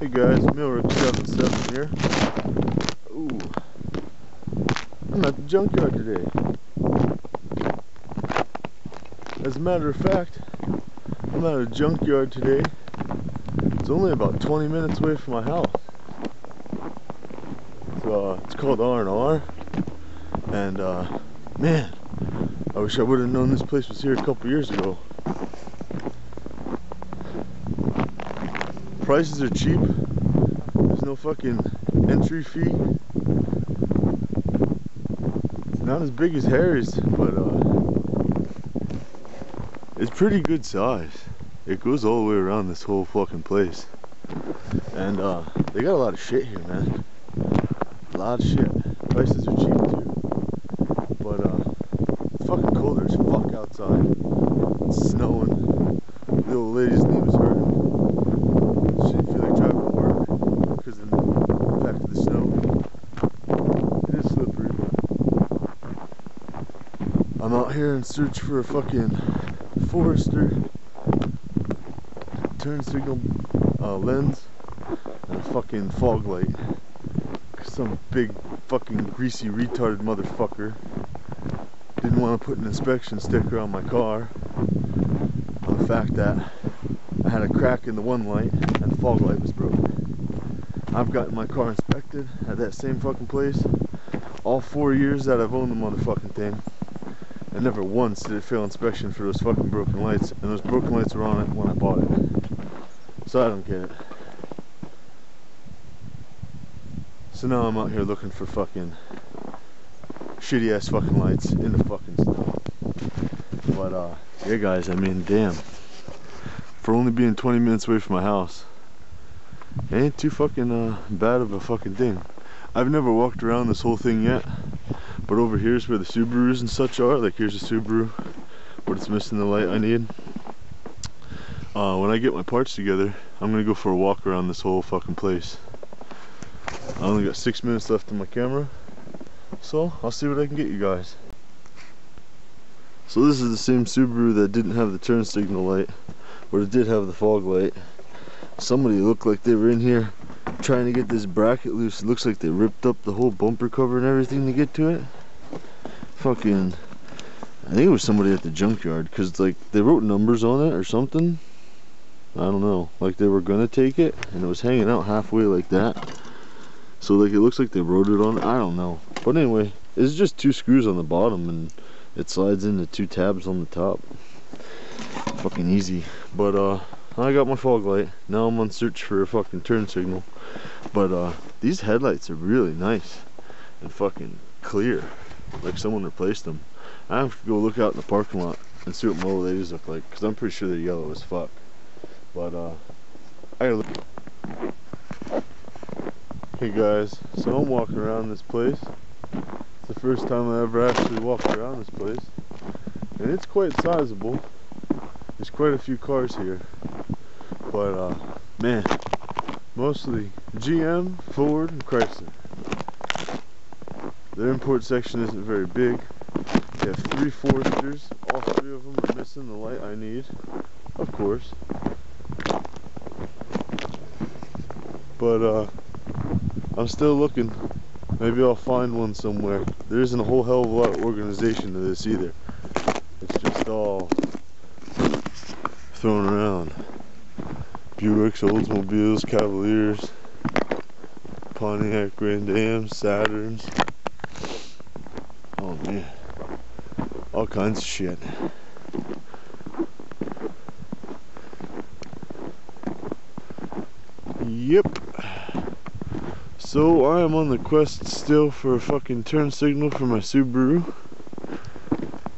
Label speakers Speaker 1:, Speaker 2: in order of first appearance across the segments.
Speaker 1: Hey guys, Milrick77 here. Ooh, I'm at the junkyard today. As a matter of fact, I'm at a junkyard today. It's only about 20 minutes away from my house. It's called R&R, and man, I wish I would have known this place was here a couple years ago. Prices are cheap. There's no fucking entry fee. It's not as big as Harry's, but it's pretty good size. It goes all the way around this whole fucking place. And they got a lot of shit here, man. A lot of shit. Prices are cheap too. But it's fucking cold as fuck outside. It's snowing. The old lady's knee was hurting. She didn't feel like driving to work because of the fact of the snow. It is slippery, but I'm out here in search for a fucking Forester turn signal lens and a fucking fog light. Some big fucking greasy retarded motherfucker didn't want to put an inspection sticker on my car on the fact that I had a crack in the one light and the fog light was broken. I've gotten my car inspected at that same fucking place all 4 years that I've owned the motherfucking thing, and never once did it fail inspection for those fucking broken lights, and those broken lights were on it when I bought it. So I don't get it. So now I'm out here looking for fucking shitty ass fucking lights in the fucking snow. But yeah guys, I mean damn. For only being 20 minutes away from my house, it ain't too fucking bad of a fucking thing. I've never walked around this whole thing yet, but over here's where the Subarus and such are. Like here's a Subaru, but it's missing the light I need. When I get my parts together, I'm gonna go for a walk around this whole fucking place. I only got 6 minutes left on my camera, so I'll see what I can get you guys. So this is the same Subaru that didn't have the turn signal light, but it did have the fog light. Somebody looked like they were in here trying to get this bracket loose. It looks like they ripped up the whole bumper cover and everything to get to it. Fucking, I think it was somebody at the junkyard, because like they wrote numbers on it or something. I don't know, like they were gonna take it and it was hanging out halfway like that. So like it looks like they wrote it on it. I don't know. But anyway, it's just 2 screws on the bottom and it slides into 2 tabs on the top. Fucking easy. But I got my fog light. Now I'm on search for a fucking turn signal. But these headlights are really nice and fucking clear. Like someone replaced them. I have to go look out in the parking lot and see what my old ladies look like, because I'm pretty sure they're yellow as fuck. But I gotta look. Hey guys, so I'm walking around this place. It's the first time I ever actually walked around this place, and it's quite sizable. There's quite a few cars here, but man, mostly GM, Ford, and Chrysler. Their import section isn't very big. They have 3 Foresters. All 3 of them are missing the light I need, of course. But I'm still looking. Maybe I'll find one somewhere. There isn't a whole hell of a lot of organization to this either. It's just all thrown around. Buicks, Oldsmobiles, Cavaliers, Pontiac Grand Ams, Saturns. Oh man, all kinds of shit. Yep. So I am on the quest still for a fucking turn signal for my Subaru,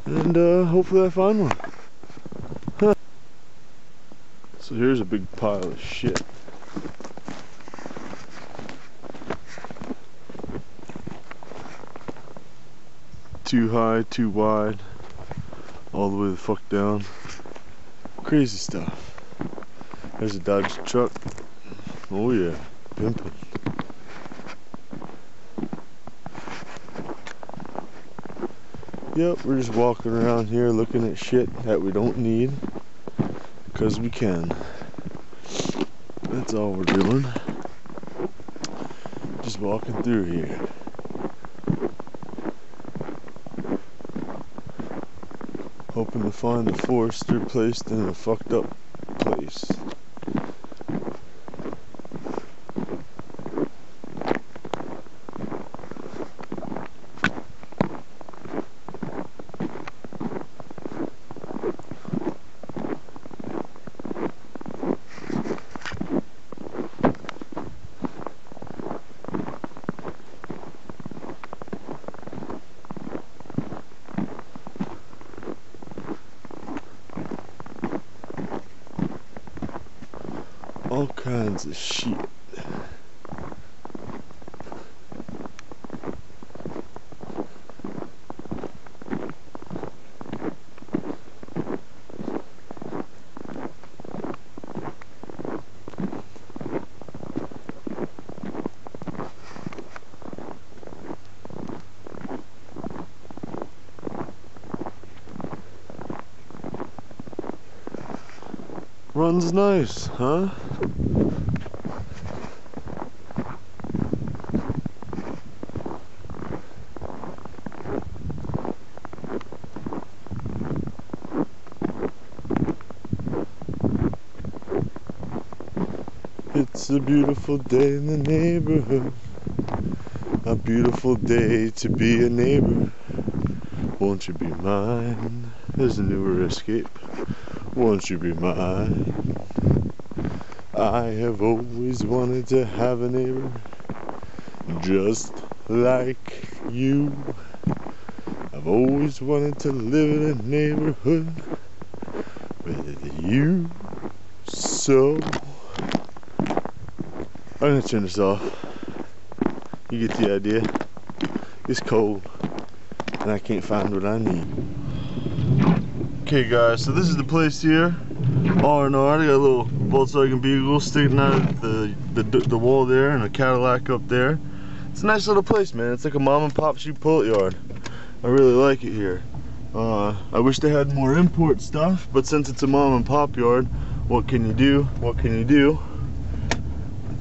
Speaker 1: and hopefully I find one. Huh. So here's a big pile of shit. Too high, too wide, all the way the fuck down. Crazy stuff. There's a Dodge truck. Oh yeah, pimpin'. Yep, we're just walking around here looking at shit that we don't need, because we can. That's all we're doing. Just walking through here. Hoping to find the Forester placed in a fucked up place. All kinds of shit. Runs nice, huh? It's a beautiful day in the neighborhood. A beautiful day to be a neighbor. Won't you be mine? There's a newer Escape. Won't you be mine? I have always wanted to have a neighbor just like you. I've always wanted to live in a neighborhood with you. So I'm gonna turn this off. You get the idea. It's cold and I can't find what I need. Okay guys, so this is the place here. R&R, they got a little Volkswagen Beagle sticking out of the wall there and a Cadillac up there. It's a nice little place, man. It's like a mom and pop shoe pull yard. I really like it here. I wish they had more import stuff, but since it's a mom and pop yard, what can you do? What can you do?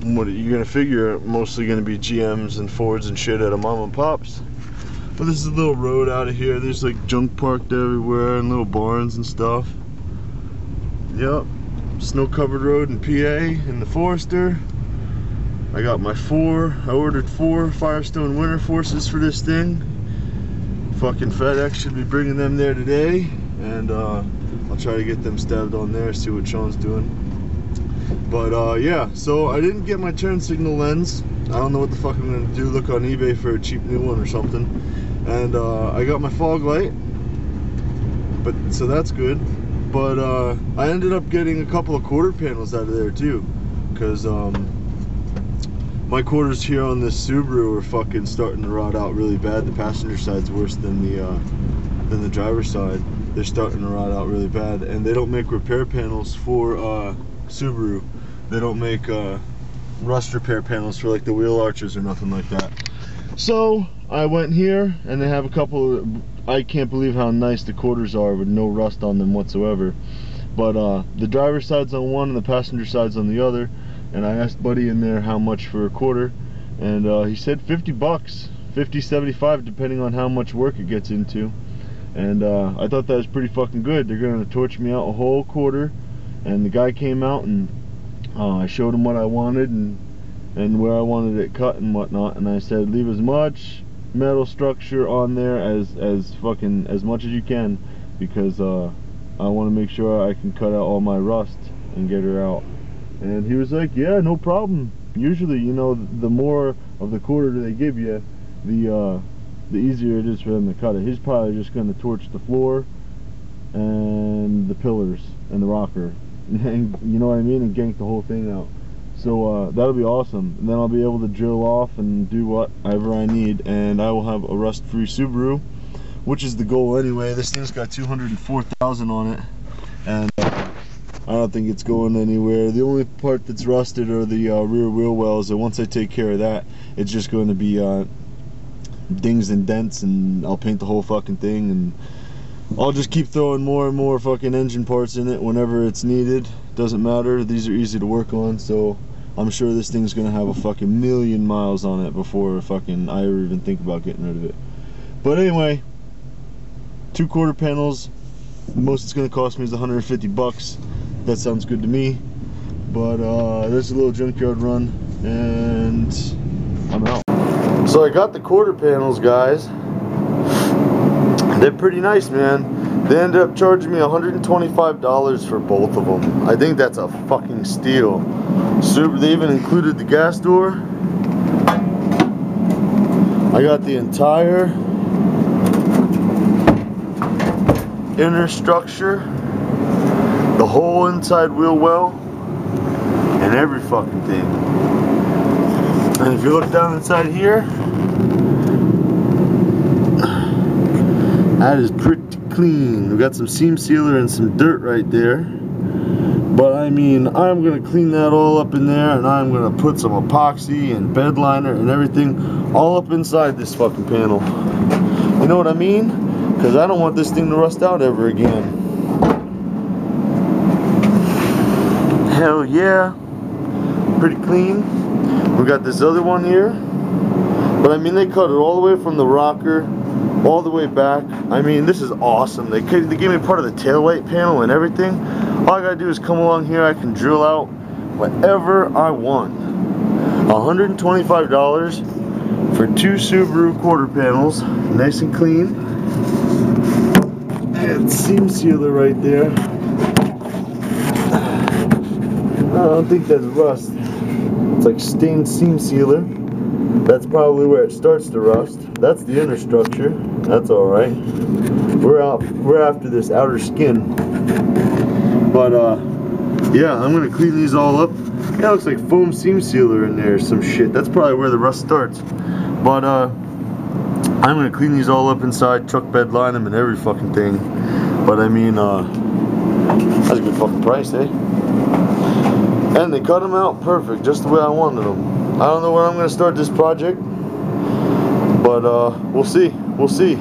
Speaker 1: What are you gonna figure? Mostly gonna be GMs and Fords and shit at a mom and pops. But this is a little road out of here. There's like junk parked everywhere and little barns and stuff. Yep, snow covered road in PA in the Forester. I got my I ordered 4 Firestone Winter Forces for this thing. Fucking FedEx should be bringing them there today, and I'll try to get them stabbed on there, see what Sean's doing. But yeah, so I didn't get my turn signal lens. I don't know what the fuck I'm gonna do, look on eBay for a cheap new one or something. And I got my fog light, but so that's good. But I ended up getting a couple of quarter panels out of there too, because my quarters here on this Subaru are fucking starting to rot out really bad. The passenger side's worse than the driver's side. They're starting to rot out really bad, and they don't make repair panels for Subaru. They don't make rust repair panels for like the wheel arches or nothing like that. So I went here and they have a couple of, I can't believe how nice the quarters are with no rust on them whatsoever. But the driver's side's on one and the passenger side's on the other. And I asked Buddy in there how much for a quarter, and he said 50 bucks, 50, 75, depending on how much work it gets into. And I thought that was pretty fucking good. They're gonna torch me out a whole quarter, and the guy came out and I showed him what I wanted and where I wanted it cut and whatnot, and I said leave as much metal structure on there as much as you can, because I want to make sure I can cut out all my rust and get her out. And he was like, yeah, no problem. Usually, you know, the more of the quarter they give you, the easier it is for them to cut it. He's probably just going to torch the floor and the pillars and the rocker, and you know what I mean, and gank the whole thing out. So that'll be awesome, and then I'll be able to drill off and do whatever I need, and I will have a rust-free Subaru, which is the goal anyway. This thing's got 204,000 on it, and I don't think it's going anywhere. The only part that's rusted are the rear wheel wells, and once I take care of that, it's just going to be dings and dents, and I'll paint the whole fucking thing, and I'll just keep throwing more and more fucking engine parts in it whenever it's needed. Doesn't matter, these are easy to work on, so I'm sure this thing's gonna have a fucking million miles on it before fucking I ever even think about getting rid of it. But anyway, 2 quarter panels. The most it's gonna cost me is 150 bucks. That sounds good to me. But there's a little junkyard run, and I'm out. So I got the quarter panels, guys. They're pretty nice, man. They ended up charging me $125 for both of them. I think that's a fucking steal. Super. They even included the gas door. I got the entire inner structure, the whole inside wheel well, and every fucking thing. And if you look down inside here, that is pretty clean. We got some seam sealer and some dirt right there. But I mean, I'm gonna clean that all up in there, and I'm gonna put some epoxy and bed liner and everything all up inside this fucking panel. You know what I mean? Because I don't want this thing to rust out ever again. Hell yeah. Pretty clean. We got this other one here. But I mean, they cut it all the way from the rocker all the way back. I mean, this is awesome. They gave me part of the taillight panel and everything. All I gotta do is come along here. I can drill out whatever I want. $125 for 2 Subaru quarter panels, nice and clean. And seam sealer right there. I don't think that's rust. It's like stained seam sealer. That's probably where it starts to rust. That's the inner structure. That's all right. We're after this outer skin. But yeah, I'm gonna clean these all up. Yeah, it looks like foam seam sealer in there or some shit. That's probably where the rust starts. But I'm gonna clean these all up inside, truck bed line them and every fucking thing. But I mean, that's a good fucking price, eh? And they cut them out perfect, just the way I wanted them. I don't know when I'm gonna start this project, but we'll see. We'll see.